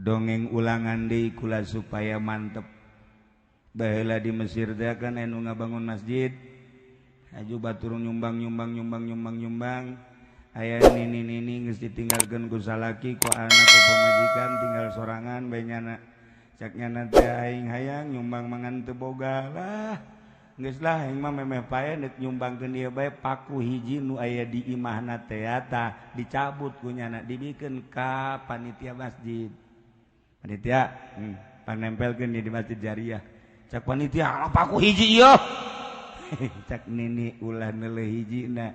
dongeng ulangan deui kula supaya mantep. Baheula di Mesir teh kan anu ngabangun masjid. Aju batur nyumbang. Aya nini geus ditinggalkeun ku salaki ku anak ku pamajikan tinggal sorangan bae nyana. Cak nyana teh aing hayang nyumbang mangan teu boga lah. Geus lah aing mah memeh pae nek nyumbangkeun ieu bae paku hiji nu aya di imahna teh eta dicabut ku nyana dibikeun ka panitia masjid. Panitia, panempelkeun di masjid jariah. Cak panitia, paku hiji ieu. Cak nini ulah neuleuh hijina.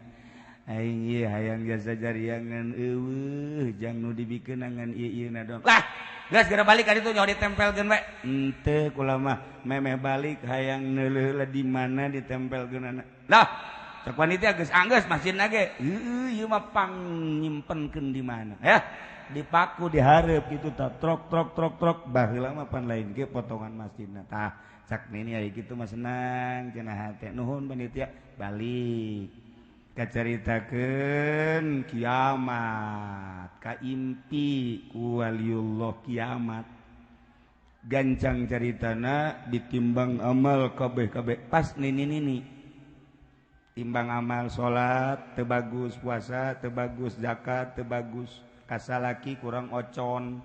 Aing ieu hayang jasa jariah ngan eueuh jang nu dibikeun ngan ieu-ieuna dong. Lah, geus geura balik ka ditu nyaho ditempelkeun we. Henteu kula mah memeh balik hayang neuleuh lah di mana ditempelkeunana. Lah, cak panitia geus anggeus masjidna ge. Heueuh ieu mah pang nyimpenkeun di mana ya. Dipaku dihareup kitu tah trok baheula mah pan lain ge potongan masjidna tah cak nini aya kitu mah senang cenah hate nuhun panitia balik kacaritakeun kiamat kaimpi ku waliullah kiamat gancang caritana ditimbang amal kabeh pas nini timbang amal salat teu bagus puasa teu bagus zakat teu bagus kasalaki kurang ocon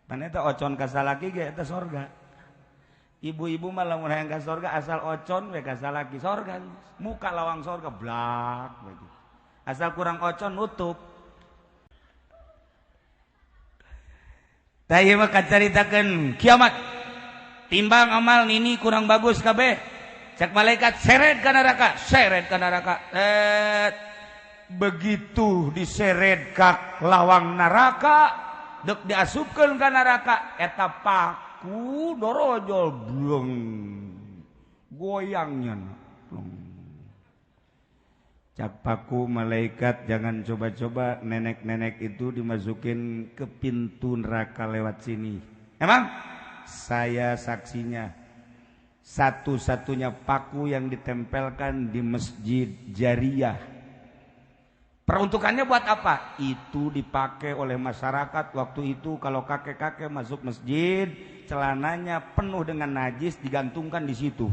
pan eta ocon kasalaki ge eta sorga ibu-ibu mah lamun hayang ka sorga asal ocon we kasalaki sorga muka lawang sorga blak begitu asal kurang ocon nutup tah ieu mah kacaritakeun kiamat timbang amal nini kurang bagus kabeh cak malaikat seret ka neraka begitu diseret ka lawang neraka dek diasupkeun ka neraka eta paku dorojol bleng goyangnya cak paku malaikat jangan coba-coba nenek-nenek itu dimasukin ke pintu neraka lewat sini emang saya saksinya satu-satunya paku yang ditempelkan di masjid jariah. Peruntukannya buat apa? Itu dipakai oleh masyarakat waktu itu kalau kakek-kakek masuk masjid, celananya penuh dengan najis digantungkan di situ.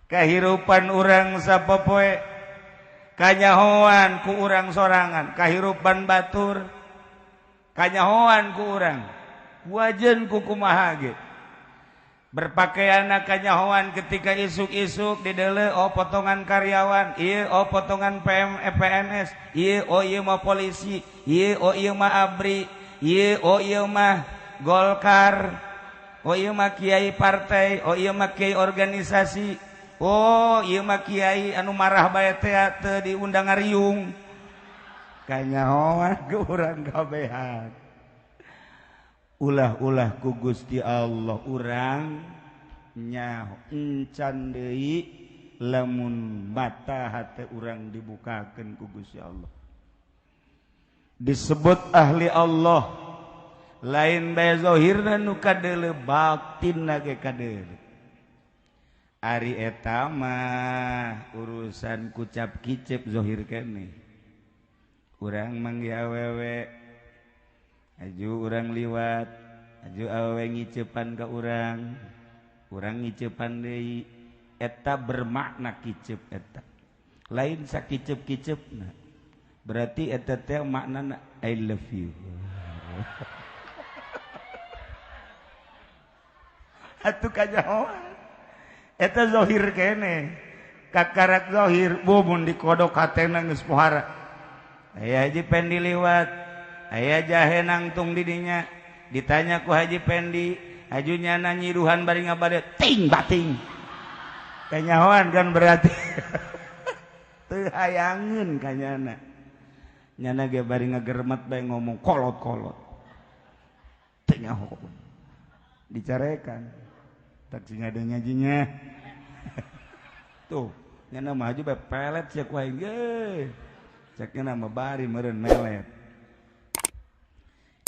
Kahirupan urang sapopoe kanyahoan ku urang sorangan, kahirupan batur kanyahoan ku urang wajen ku kumaha ge berpakaianna kanyahoan ketika isuk-isuk dideuleu oh potongan karyawan ieu oh potongan PNS ieu oh ieu mah polisi ieu oh ieu mah abri ieu oh ieu mah Golkar oh ieu mah kiai partai oh ieu mah kiai organisasi oh ieu mah kiai anu marah bae teh teu diundang ngariung kanyahoan ku urang kabehan ulah-ulah ku Gusti Allah urang nyaho encan deui lamun mata hate urang dibukakeun ku Gusti Allah disebut ahli Allah lain bae zahirna nu kadeuleu batinna ge kadeuleu ari eta mah urusan kucap kicep zahir keneh urang manggi awewe aju urang liwat aju awewe ngiceupan ka urang ngiceupan deui eta bermakna kicep eta lain sakicep-kicepna berarti eta teh maknana I love you atuh kanyahoan eta zahir keneh kakarak zahir mun dikodok hatena geus pohara aya Haji Pendi liwat aya jahe nangtung didinya ditanya ku Haji Pendi ajunya nyiruhan bari ngabade ting bating kanyahoan kan berarti teu hayangeun kanyana nyana ge bari ngagermet bae ngomong kolot-kolot teu nyaho dicarekan tak sing ada ngajinya tuh nyana mah aju bae pelet sia ku aing ge caknya nama bari meureun melet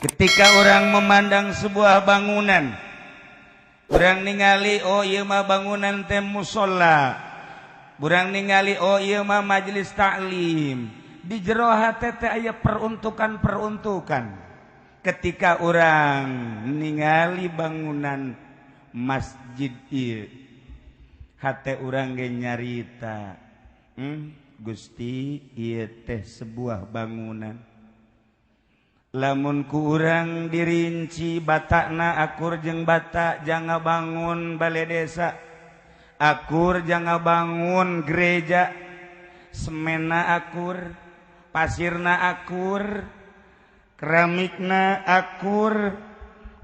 ketika orang memandang sebuah bangunan urang ningali oh ieu mah bangunan teh musholla, urang ningali oh ieu mah majelis taklim. Di jero hate teh aya peruntukan ketika urang ningali bangunan masjid ieu hate urang ge nyarita Gusti ieu teh sebuah bangunan lamun ku urang dirinci batakna akur jeung bata jangan bangun balai desa, akur jangan bangun gereja, semena akur, pasirna akur, keramikna akur,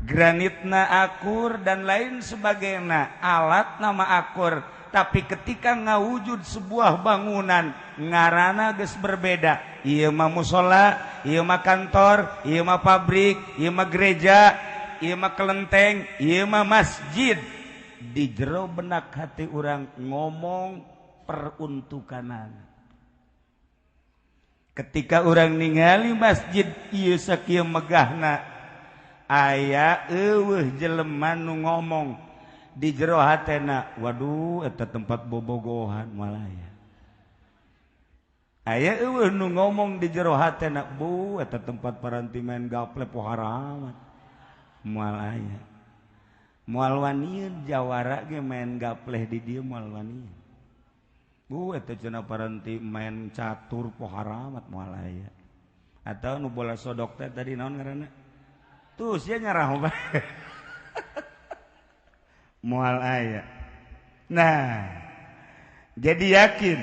granitna akur dan lain sebagainya, alat nama akur. Tapi ketika ngawujud sebuah bangunan ngaranna geus berbeda. Ieu mah mushola, ieu mah kantor, ieu mah pabrik, ieu mah gereja, ieu mah kelenteng, ieu mah masjid. Di jero benak hati urang ngomong peruntukanan. Ketika urang ningali masjid ieu sakieu megahna, aya eueuh jelema nu ngomong di jero hatena, waduh eta tempat bobogohan malah ya. Aya eueuh nu ngomong di jero hatena, bu eta tempat paranti main gaple poharamat moal aya. Moal wanieun jawara ge main gaple di dieu moal wanieun. Bu eta cenah paranti main catur poharamat moal aya. Atawa nu bola sodok teh tadi naon ngaranna? Tuh sia nyarah bae. Moal aya. Nah, jadi yakin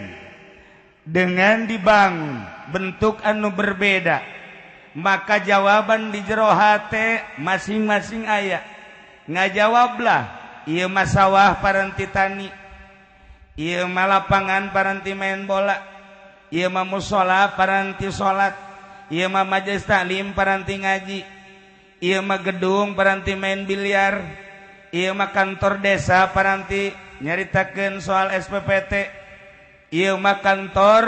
dengan dibangun bentuk anu berbeda, maka jawaban di jero hate masing-masing aya. Ngajawablah, ieu mah sawah paranti tani, ieu mah lapangan paranti main bola, ieu mah mushola paranti salat, ieu mah majelis taklim paranti ngaji, ieu mah gedung paranti main biliar, ieu mah kantor desa paranti nyaritakeun soal SPPT, ieu mah kantor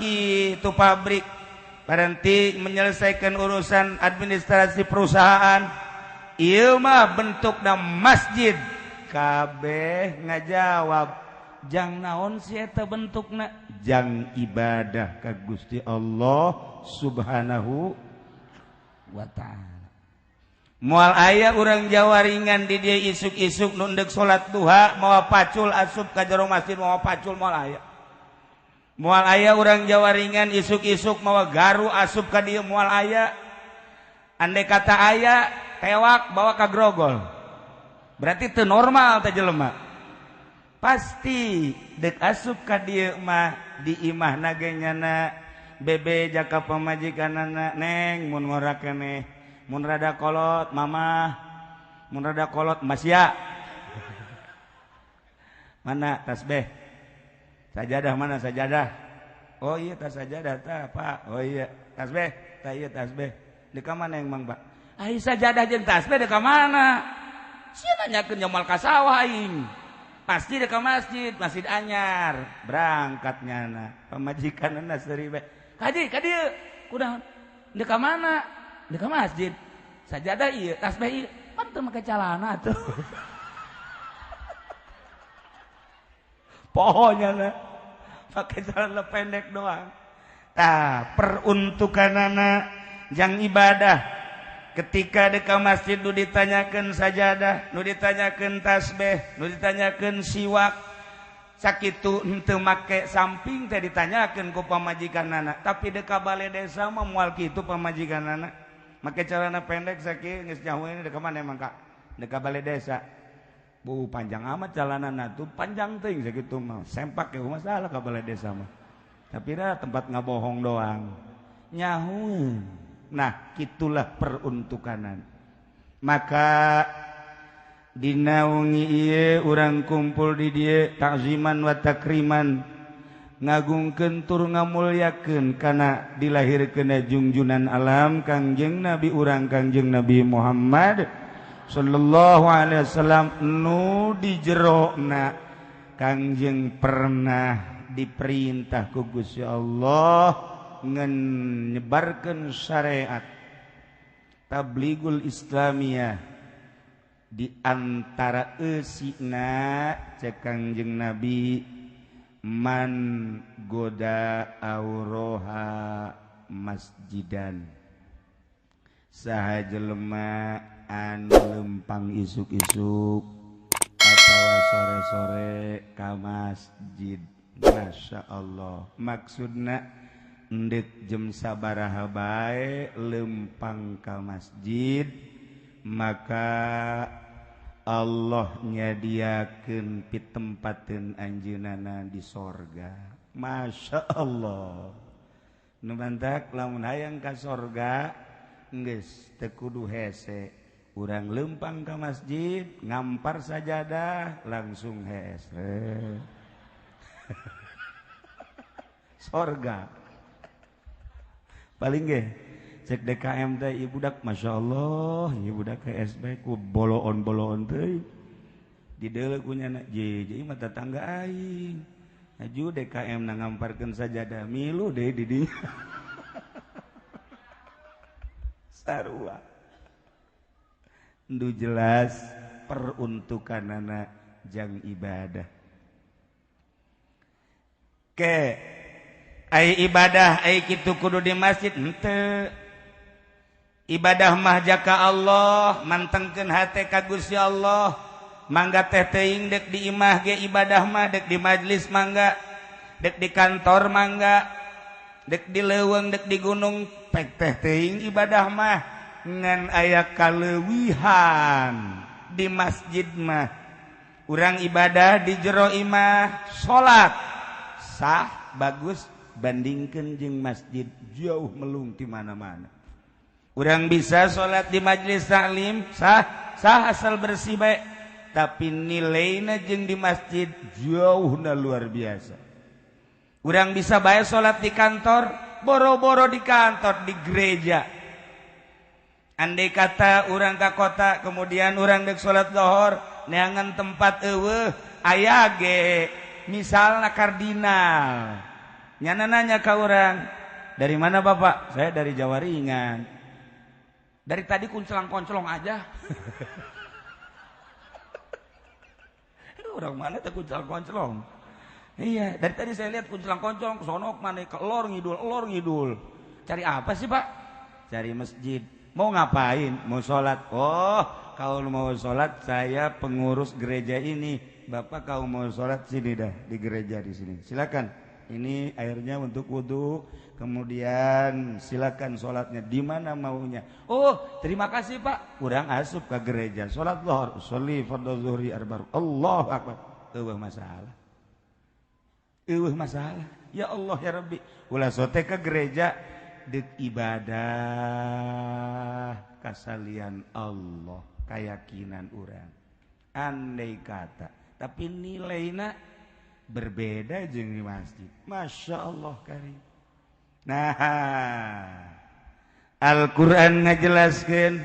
kitu pabrik paranti menyelesaikan urusan administrasi perusahaan, ieu mah bentukna masjid. Kabeh ngajawab jang naon si eta bentukna, jang ibadah ka Gusti Allah Subhanahu wa ta'ala. Moal aya urang jawaringan di dia isuk-isuk nundek salat duha mawa pacul asup ka jero masjid mawa pacul moal aya. Moal aya urang jawaringan isuk-isuk mawa garu asup ka dieu moal aya. Andai kata aya tewak bawa ka grogol. Berarti teu normal teh jelema. Pasti dek asup ka dieu mah di imahna ge nyana bebe jaka pamajikanana, neng mun ngora keneh mun rada kolot mama, mun rada kolot masya. Mana tasbih? Sajadah mana sajadah? Oh iya tas sajadah tah Pak. Oh iya tasbih, tah iya tasbih. Di ka mana yang Mang Pak? Ai sajadah jeung tasbih di ka mana? Sia nanyakeun nyamal ka sawah aing. Pasti di ka masjid, Masjid Anyar. Berangkatnya na pamajikanna seuri bae. Kadi kunaon? Di ka mana? Di ka masjid. Sajadah ieu, tasbih ieu. Pan teu make calana tuh. Pohonnya na pakai celana pendek doang. Tah peruntukanana jang ibadah. Ketika di ka masjid nu ditanyakeun sajadah, nu ditanyakeun tasbih, nu ditanyakeun siwak, sakitu henteu make samping teh ditanyakeun ku pamajikanana. Tapi di ka balai desa mah moal kitu pamajikanana. Make celana pendek sakieu geus jauh ini ka mana emang Kak? Di ka balai desa. Bu panjang amat celanana tuh, panjang teuing sakitu mah. Sempak ge masalah ka balai desa mah. Tapi dah tempat ngabohong doang. Nyahueun. Nah, kitulah peruntukanan. Maka dina wengi ieu urang kumpul di dieu takziman wa takriman, ngagungkeun tur ngamulyakeun kana dilahirkeunna junjunan alam Kangjeng Nabi urang Kangjeng Nabi Muhammad sallallahu alaihi wasallam nu di jerona Kangjeng pernah diperintah ku Gusti Allah nyebarkeun syariat tabligul islamiyah, di antara eusina cek Kangjeng Nabi man goda auroha masjidan saha jelema anu lempang isuk-isuk atawa sore-sore ka masjid. Masya Allah, maksudna endek jam sabaraha bae lempang ka masjid, maka Allah nyadiakeun pitempateun anjeunana di sorga. Masya Allah, nu mantak lamun hayang ka sorga geus teu kudu hese, urang lempang ka masjid ngampar sajadah langsung hese sorga paling ge cek DKM teh ieu budak Masya Allah, ieu budak KSB ku boloon-boloon teh dideuleu ku nyana jeje mah tetangga aing aju DKM na ngamparkeun sajadah milu deui di dinya sarua ndu jelas peruntukanana jang ibadah ke ai ibadah ai kitu kudu di masjid henteu. Ibadah mah jaka Allah mantengkeun hate ka Gusti Allah mangga teh teuing dek di imah ge ibadah mah dek di majlis mangga dek di kantor mangga dek di leuweung dek di gunung pek teh teuing ibadah mah ngan aya kaleuwihan di masjid mah urang ibadah di jero imah salat sah bagus bandingkeun jeung masjid jauh melung ti mana-mana. Urang bisa salat di majelis taklim sah asal bersih bae tapi nilaina jeung di masjid jauhna luar biasa. Urang bisa bae salat di kantor boro-boro di kantor di gereja. Andai kata urang ka kota kemudian urang dek salat zuhur neangan tempat eueuh aya ge misalna kardinal nyana nanya ka urang, dari mana Bapak? Saya dari Jawa Ringan. Dari tadi kuncelang-koncolong aja. Orang mana teh kuncelang-koncolong? Iya, dari tadi saya lihat kuncelang-koncolong kesonok mana ke elor ngidul. Cari apa sih Pak? Cari masjid. Mau ngapain? Mau sholat. Oh, kalau mau sholat saya pengurus gereja ini. Bapak kalau mau sholat sini dah di gereja di sini. Silakan. Ini airnya untuk wudhu. Kemudian silakan sholatnya di mana maunya. Oh, terima kasih Pak. Kurang asup ke gereja. Sholat zuhur, sholli fardhu zuhri arba'. Allahu akbar. Eueuh masalah. Eueuh masalah. Ya Allah ya Rabbi. Ulah sote ke gereja deuk ibadah kasalian Allah, keyakinan urang. Andai kata, tapi nilaina berbeda jeung di masjid. Masya Allah karim. Nah, Al-Quran ngajelaskeun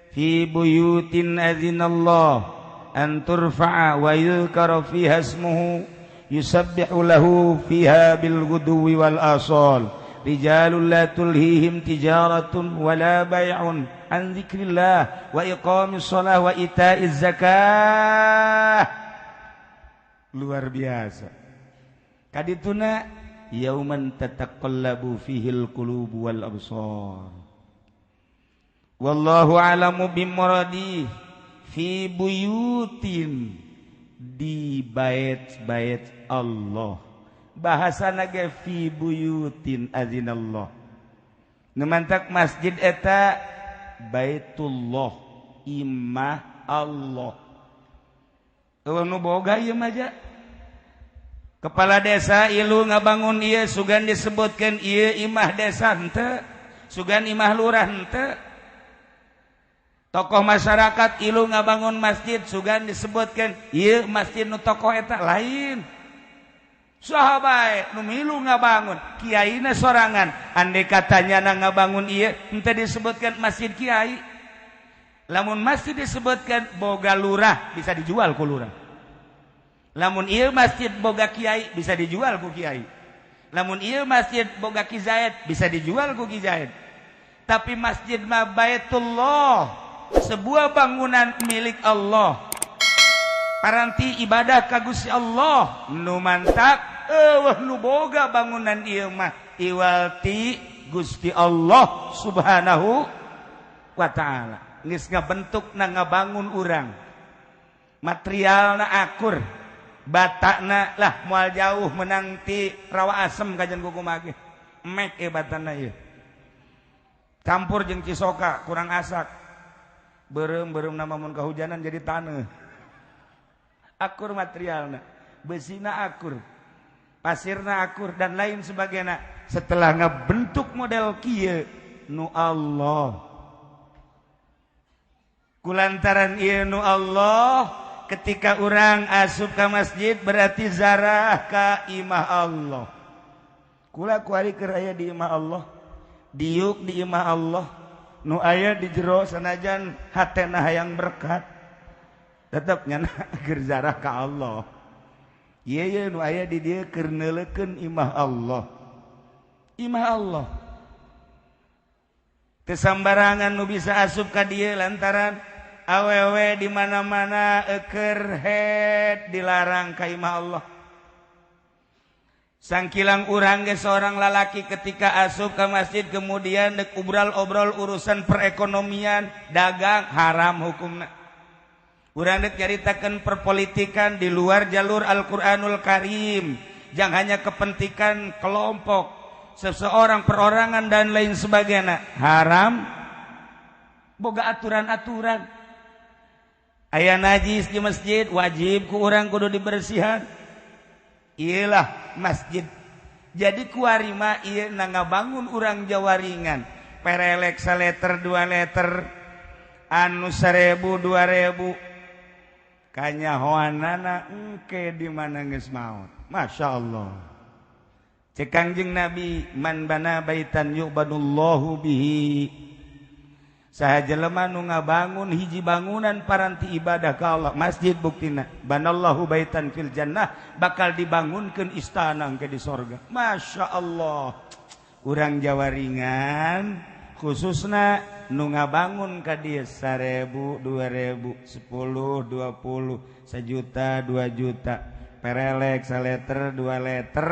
fi buyutin azinallah an turfa'a wa yuzkara fiha ismuhu yusabbihu lahu fiha bil ghuduwi wal asal rijalun la tulhihim tijaratun wala bai'un an dzikrillah wa iqamis shalah wa ita'iz zakah. Luar biasa. Kadituna yauman tataqallabu fihil qulubu wal absar. Wallahu a'lamu bimuradi fi buyutin di bait-bait Allah. Bahasana ge fi buyutin azinallah. Nu mantak masjid eta baitullah, imah Allah. Kalau nu boga ieu mah aja. Kepala desa ilu ngabangun ieu sugan disebutkeun ieu imah desa henteu, sugan imah lurah henteu. Tokoh masyarakat ilu ngabangun masjid sugan disebutkeun ieu masjid nu tokoh eta lain. Saha bae nu milu ngabangun kiaina sorangan, andai katanya na ngabangun ieu henteu disebutkeun masjid kiai. Lamun masjid disebutkeun boga lurah bisa dijual ku lurah. Lamun ieu masjid boga kiai bisa dijual ku kiai. Lamun ieu masjid boga ki Zaid bisa dijual ku ki Zaid. Tapi masjid mah baitullah, sebuah bangunan milik Allah paranti ibadah ka Gusti Allah nu mantap nu boga bangunan ieu mah iwalti Gusti Allah subhanahu wa ta'ala geus ngabentukna ngabangun urang materialna akur batakna lah moal jauh menang ti rawa asem kajen kukumaha ge mek batana ieu campur jeung Cisoka kurang asak beureum nama mun kahujanan jadi taneuh akur materialna besina akur pasirna akur dan lain sebagainya setelah ngebentuk model kieu nu Allah kulantaran ieu nu Allah ketika orang asup ke masjid berarti zarah ka imah Allah kula kuari keur aya di imah Allah diuk di imah Allah nu aya di jero sanajan hatena hayang berkat tetep nyana keur zarah ka Allah ieu nu aya di dieu keur neuleukeun imah Allah teu sambarangan nu bisa asup ka dieu lantaran awewe di mana-mana keur head dilarang ka imah Allah. Sangkilang urang ge seorang lalaki ketika asup ke masjid kemudian dek obrol urusan perekonomian, dagang haram hukumna. Urang dek nyaritakeun perpolitikan di luar jalur Al-Qur'anul Karim. Jangan hanya kepentingan kelompok, seseorang perorangan dan lain sebagainya. Haram boga aturan-aturan. Aya najis di masjid wajib ku urang kudu dibersihan. Iyalah masjid. Jadi kuarima ieu ngabangun urang jawaringan. Perelek saleter 2 leter anu 1000 2000 kanyahoanana engke di mana geus maot. Masyaallah. Cek Kangjeng Nabi man bana baitan yu'badullahu bihi. Saha jelema nu ngabangun hiji bangunan paranti ibadah ka Allah, masjid buktina. Banallahu baitan fil jannah, bakal dibangunkeun istana engke di sorga. Masya Allah. Urang jawaringan khususna nu ngabangun ka dieu 1000, 2000, 10, 20, 1 juta, 2 juta. Perelek saleter 2 leter.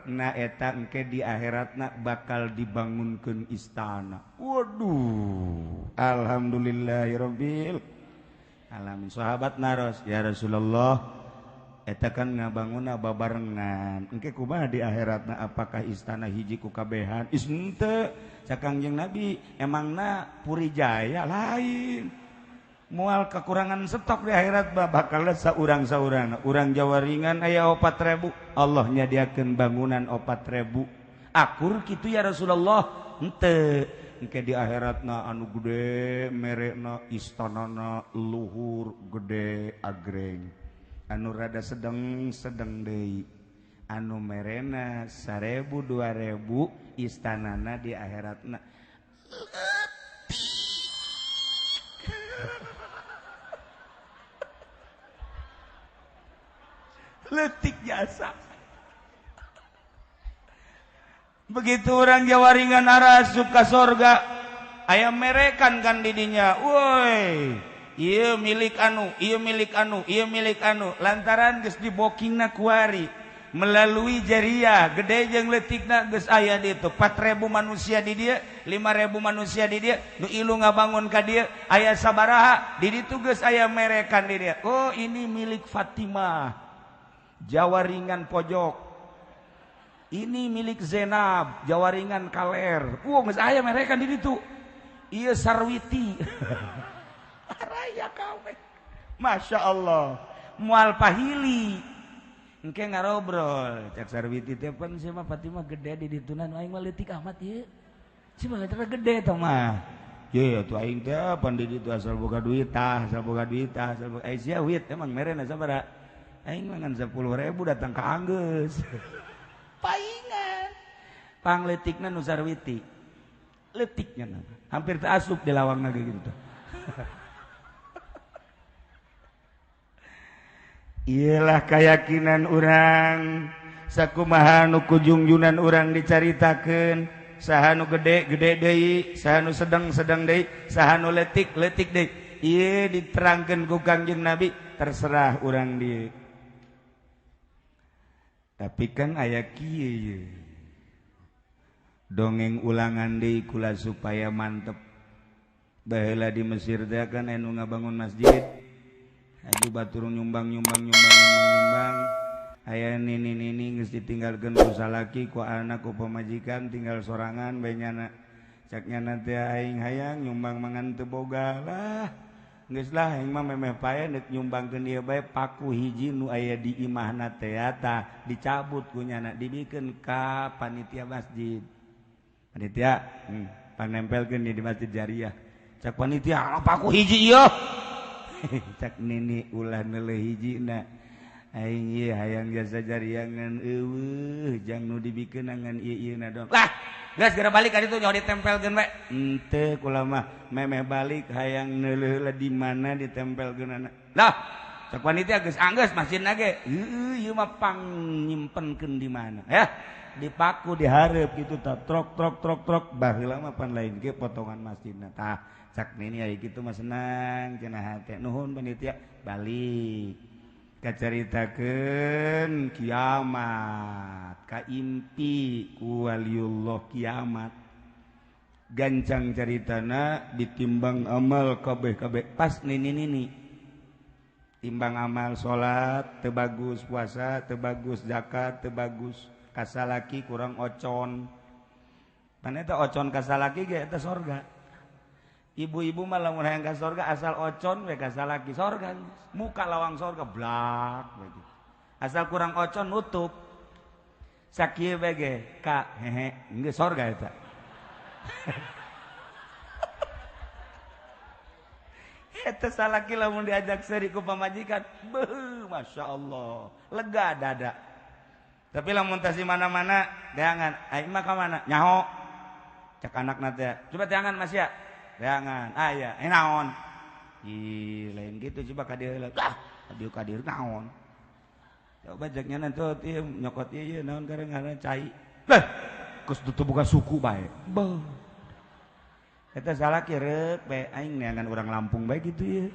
Na eta engke di akhiratna bakal dibangunkeun istana. Waduh, alhamdulillahirabbil alamin. Sahabat naros, ya Rasulullah, eta kan ngabangunna babarengan. Engke kumaha di akhiratna, apakah istana hiji ku kabehan? Is henteu, cak Kangjeng Nabi, emangna Puri Jaya lain. Moal kekurangan stok di akhirat bakal saurang-saurang. Urang jawaringan aya 4000, Allah nyadiakeun bangunan 4000. Akur kitu ya Rasulullah? Henteu. Engke di akhiratna anu gede merekna istanana luhur gede agreng. Anu rada sedeng deui. Anu merena 1000 2000 istanana di akhiratna letik jasa. Begitu orang jawaringan arah suka sorga aya merekan kan didinya. Woi, ieu milik anu, ieu milik anu, ieu milik anu. Lantaran geus dibokingna kuari melalui jariah gede jeung letikna geus aya di ditu. 4000 manusia di dieu, 5000 manusia di dieu, nu ilu ngabangun ka dieu aya sabaraha di ditu geus aya merekan di dieu. Oh, ini milik Fatimah. Jawaringan pojok. Ini milik Zainab, jawaringan kaler. Geus aya merekan di ditu. Ieu Sarwiti. Raya kawe. Masya Allah. Moal pahili. Engke ngarobrol. Cak Sarwiti teh pan sia mah Fatimah gede di dituna nu aing mah leutik amat ieu. Sia mah gede tah mah. Ye atuh aing teh pan di ditu asal boga duit tah, asal boga duit tah, asal boga sia wit emang merena sabaraha? Aing mangan 10.000 datang ka Anggeus. Paingan. Pangletikna nu Sarwiti. Letiknya hampir teu asup di lawangna ge gitu. Iyalah keyakinan urang sakumaha nu kujungjunan urang dicaritakeun saha nu gede deui, saha nu sedeng deui, saha nu leutik deui. Ieu diterangkeun ku Kangjeng Nabi, terserah urang dieu. Tapi kan aya kieu ye. Dongeng ulangan deui kula supaya mantep. Baheula di Mesir teh kan anu ngabangun masjid. Aju batur nyumbang. Aya nini geus ditinggalkeun ku salaki ku anak ku pamajikan tinggal sorangan bae nyana. Cak nyana teh aing hayang nyumbang mangan teu boga lah. Geus lah aing mah memeh pae neuk nyumbangkeun ieu bae paku hiji nu aya di imahna teh eta dicabut ku nyana dibikeun ka panitia masjid. Panitia panempelkeun di masjid jariah. Cak panitia paku hiji ieu. Cak nini ulah neuleuh hijina. Aing ieu hayang jasa jariangan eueuh jang nu dibikeun angan ieu-ieuna dong. Lah, geus geura balik ka ditu nyaho ditempelkeun we. Henteu kula mah memeh balik hayang neuleuh di mana ditempelkeunana. Lah, cak panitia geus anggeus masjidna ge. Heuh ieu mah pang nyimpenkeun di mana ya. Dipaku dihareup kitu tah trok baheula mah pan lain ge potongan masjidna tah cak nini aya kitu mah senang cenah hate nuhun panitia balik kacaritakeun kiamat kaimpi ku waliullah kiamat gancang caritana ditimbang amal kabeh pas nini timbang amal salat teu bagus puasa teu bagus zakat teu bagus kasalaki kurang ocon pan eta ocon kasalaki ge eta sorga. Ibu-ibu mah lamun hayang ka sorga asal ocon we kasalaki sorga muka lawang sorga blak we. Asal kurang ocon nutup sakieu we ge ka hehe geus sorga eta. Eta salaki lamun diajak seuri ku pamajikan beuh masyaallah lega dada. Tapi lamun teh mana-mana deangan aing mah ka mana nyaho cak anakna teh coba deangan Mas ya deangan aya naon ih lain gitu coba ka dieu heula ah ka dieu naon coba jak nyana tuh ieu nyokot ieu naon karenana cai lah geus tutup buka suku bae beuh eta salaki reuk bae aing neangan urang Lampung bae gitu ieu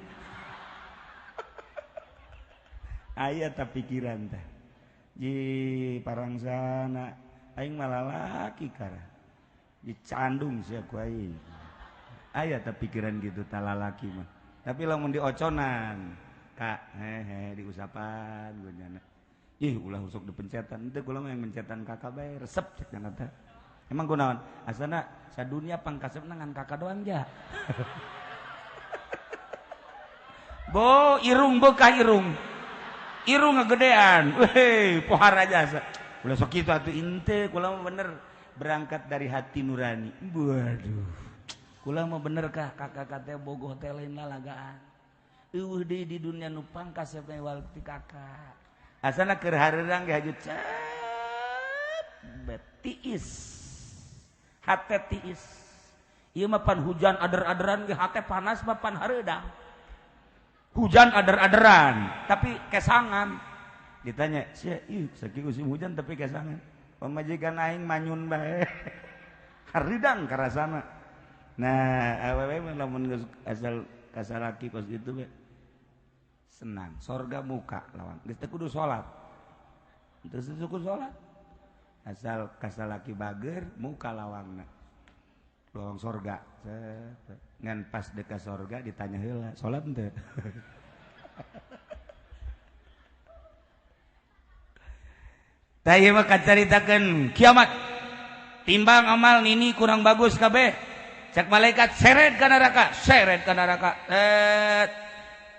aya ta pikiran teh ji parangsana aing malah laki kara dicandung sia ku aing aya teh pikiran gitu tah lalaki mah tapi lamun dioconan kak hehe diusapan gunana ih ulah usuk dipencetan teu kula mah yang mencetan kakak bae resep cek cenah teh emang kunaon asana sadunia pangkasepna ngan kakak doang ja bo irung bekah irung ngegedean weh pohara jasa ulah sok kitu atuh inte kula mah bener berangkat dari hati nurani waduh kula mah bener kah kakak teh bogoh teh lain lalagaan eueuh deui di dunia nu pangkasep teh walti kakak asana keur hareurang ge haju cet tiis hate tiis ieu mah pan hujan ader-aderan ge hate panas mah pan hareudang hujan ader-aderan tapi kesangan ditanya sia ieu sakieu musim hujan tapi kesangan pamajikan aing manyun bae hareudang karasana nah awewe mah lamun asal kasalaki kos kitu we senang sorga muka lawan geus teu kudu salat teu kudu salat asal kasalaki bager muka lawangna lawang sorga ngan pas dekat sorga ditanya heula salat henteu tah ieu mah kacaritakeun kiamat timbang amal nini kurang bagus kabeh cak malaikat seret ka neraka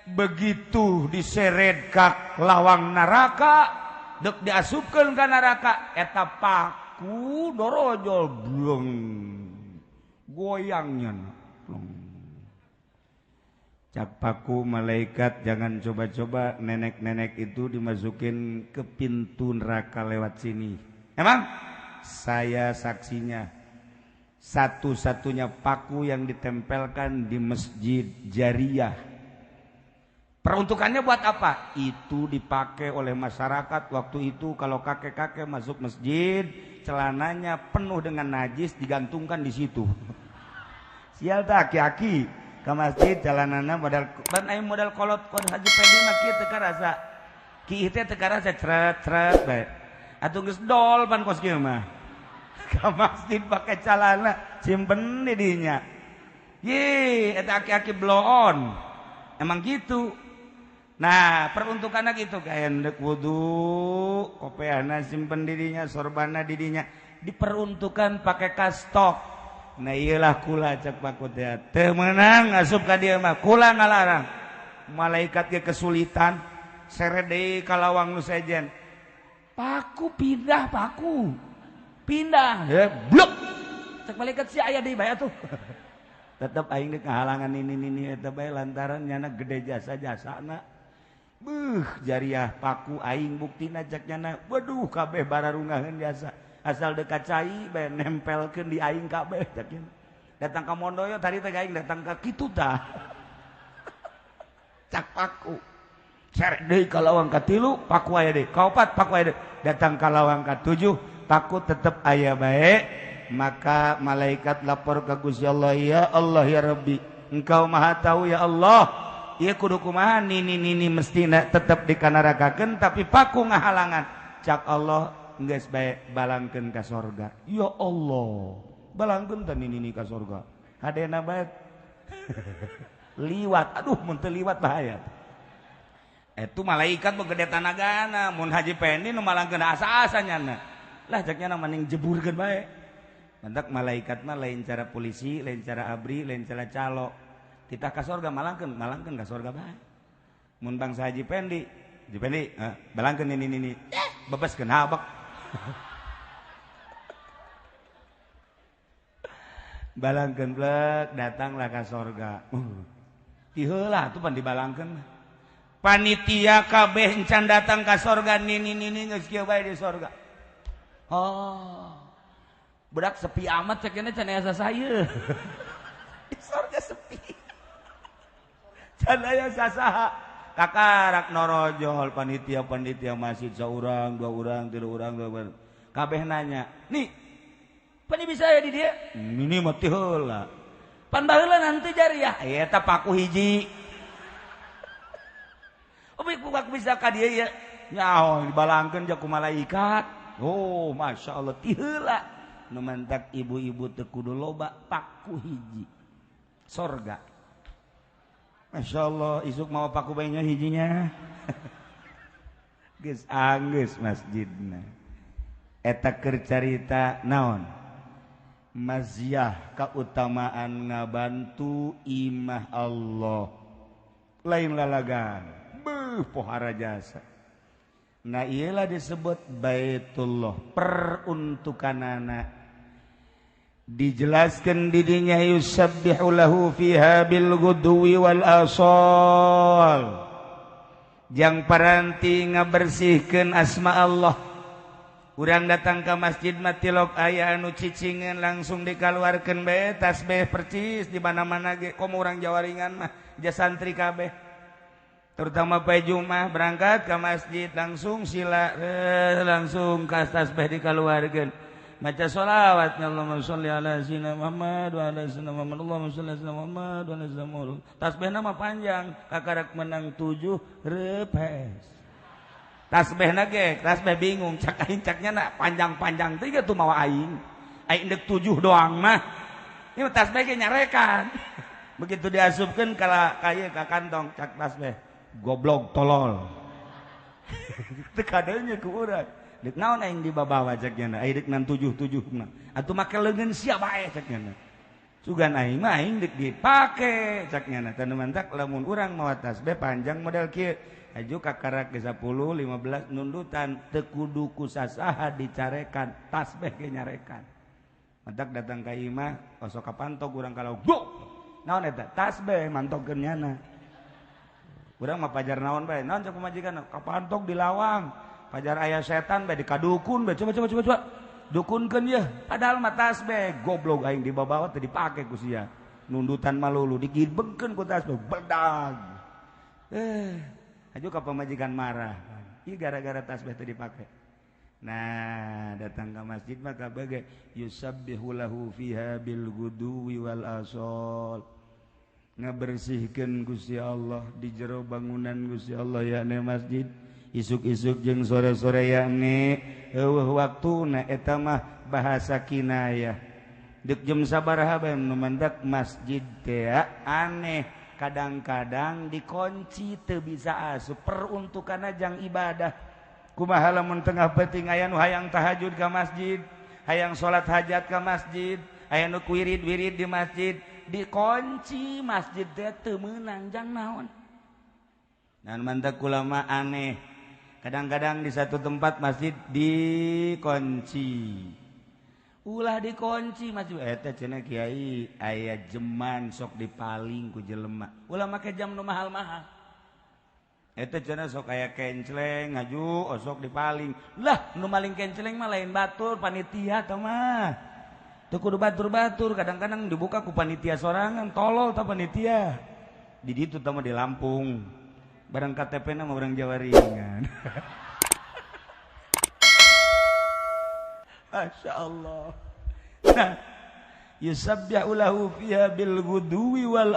begitu diseret ka lawang neraka dek diasupkeun ka neraka eta paku dorojol bleng goyangnya cak paku malaikat jangan coba-coba nenek-nenek itu dimasukin ke pintu neraka lewat sini emang saya saksinya satu-satunya paku yang ditempelkan di masjid Jariah. Peruntukannya buat apa? Itu dipakai oleh masyarakat waktu itu kalau kakek-kakek masuk masjid celananya penuh dengan najis digantungkan di situ. Sial tak aki-aki ke masjid celanana modal ban aya modal kolot kon Haji Pedi mah kieu teu karasa. Ki teh teu karasa cret-cret bae. Atuh geus dol pan kos kieu mah. Ke masjid pakai celana simpen di dinya. Ye, eta aki-aki blow on. Emang gitu. Nah, peruntukannya gitu kayak ndek wudu, kopeana simpen dirinya, sorbana dirinya diperuntukkan pakai kastok. Nah, iyalah kula cek pakut ya. Teu meunang asup ka dieu mah, kula ngalarang. Malaikat ge kesulitan, sere deui ka lawang nu sejen. Paku pindah paku. Pindah, blok. Cek malaikat si aya deui bae atuh. Tetep aing deuk ngahalangan ini eta bae lantaran nyana gede jasa-jasana. Jariah paku aing buktina ceknyana. Waduh kabeh bararungaheun biasa. Asal dekat cai bae nempelkeun di aing kabeh ceknya. Datang ka Mondoyo tadi teh aing datang ka kitu tah. Cak paku. Cerek deui ka lawang ka 3 paku aya deui. Ka 4 paku aya deui. Datang ka lawang ka 7 paku tetep aya bae. Maka malaikat lapor ke Gusti Allah, ya Allah ya Rabbi, Engkau Maha tahu ya Allah. Ieu kudu kumaha nini mestina tetep dikanarakakeun tapi paku ngahalangan. Cak Allah geus bae balangkeun ka sorga. Ya Allah, balangkeun teh nini ka sorga. Hadena bae liwat. Aduh mun teu liwat bahaya. Itu malaikat begede tanagana, mun Haji Pendi nu malangkeun asa-asa nyana. Lah cek nyana mending jeburkeun bae. Mantak malaikat mah lain cara polisi, lain cara abri, lain cara calo. Titah ka sorga malangkeun ka sorga bae. Mun bangsa Haji Pendi, balangkeun ini. Bebaskeun habak. Balangkeun blek datanglah ka sorga. Ti heula atuh pan dibalangkeun. Panitia kabeh encan datang ka sorga nini geus kieu bae di sorga. Oh. Budak sepi amat ceknya can asa saya. Di sorga sepi. Can aya sasaha. Kakarak norojol panitia masjid saurang, 2 urang, 3 urang, 2 urang. Kabeh nanya, "Nih, pani bisa ya di dia?" "Ini mah teh heula." "Pan baheula nanti jari ya." "Eta paku hiji." "Obi kuak bisa ka dieu ya?" "Nyaho dibalangkeun jak ku malaikat." "Oh, Masya Allah ti heula." Nu mantak ibu-ibu teu kudu loba paku hiji. Sorga. Masya Allah isuk mau paku bayinya hijinya. Geus anggeus masjidna. Eta keur carita naon? Maziah kautamaan ngabantu imah Allah. Lain lalagan. Beuh pohara jasa. Nah iyalah disebut Baitullah peruntukanana. Dijelaskan didinya yusabbihu lahu fiha bil ghudwi wal asal. Jang paranti ngabersihkeun asma Allah. Urang datang ke masjid matilok aya anu cicingeun langsung dikaluarkeun bae tasbih percis di mana-mana ge komo urang Jawaringan mah ja santri kabeh. Terutama pai Jumat berangkat ke masjid langsung sila langsung ka tasbih dikaluarkeun. Maca sholawat Allahumma sholli ala sayyidina Muhammad wa ala sayyidina Muhammad Allahumma sholli ala sayyidina Muhammad wa ala sayyidina Muhammad. Tasbihna mah panjang, kakarak menang 7 repes. Tasbihna ge, tasbih bingung cak aing caknya na panjang-panjang teh tuh mawa aing. Aing deuk 7 doang mah. Ieu tasbih ge nyarekan. Begitu diasupkeun ka ieu ka kantong cak tasbih. Goblok tolol. Teu kadeunya ku urang. Dek naon aing dibabawa ceknya aing dek nan 7 mah atuh make leungeun sia bae ceknya sugan aing mah aing dek dipake ceknya tanu mantak lamun urang mawa tasbih panjang model kieu aju kakarak ge 10 15 nundutan teu kudu ku sasaha dicarekan tasbih ge nyarekan mantak datang ka imah osok kapantog urang kalau go naon eta tasbih mantogkeun nyana urang mah pajar naon bae naon cek majikan kapantog di lawang pajar ayah setan bae dikadukun bae coba dukunkeun ye padahal mah tasbih goblok aing dibawa teh dipake ku sia nundutan malulu digibengkeun ku tasbih bedag aju ka pamajikan marah ieu gara-gara tasbih teh dipake Nah datang ke masjid maka bagai yusabbihu lahu fiha bil guduwi wal asol ngabersihkeun Gusti Allah di jero bangunan Gusti Allah yakni masjid isuk-isuk jeung sore-sore yakni eueuh waktuna eta mah bahasa kinayah deuk jam sabaraha bae nu mandak masjid teh aneh kadang-kadang dikunci teu bisa asup peruntukanna jang ibadah. Kumaha lamun tengah peuting aya nu hayang tahajud ka masjid, hayang salat hajat ka masjid, aya nu wirid-wirid di masjid, dikunci masjid teh teu meunang jang naon. Dan mantak ulama aneh. Kadang-kadang di satu tempat masjid dikunci. Ulah dikunci masjid eta cenah kiai aya jeman sok dipaling ku jelema. Ulah make jam nu mahal-mahal. Eta cenah sok aya kenceleng ngaju osok dipaling. Lah nu maling kenceleng mah lain batur panitia tah mah. Teu kudu batur-batur, kadang-kadang dibuka ku panitia sorangan, tolol tah panitia. Di ditu tah mah di Lampung. Barang KTP-na mah urang Jawa ringan. Masyaallah. Nah, yusabbihu lahu fiha bil ghudwi wal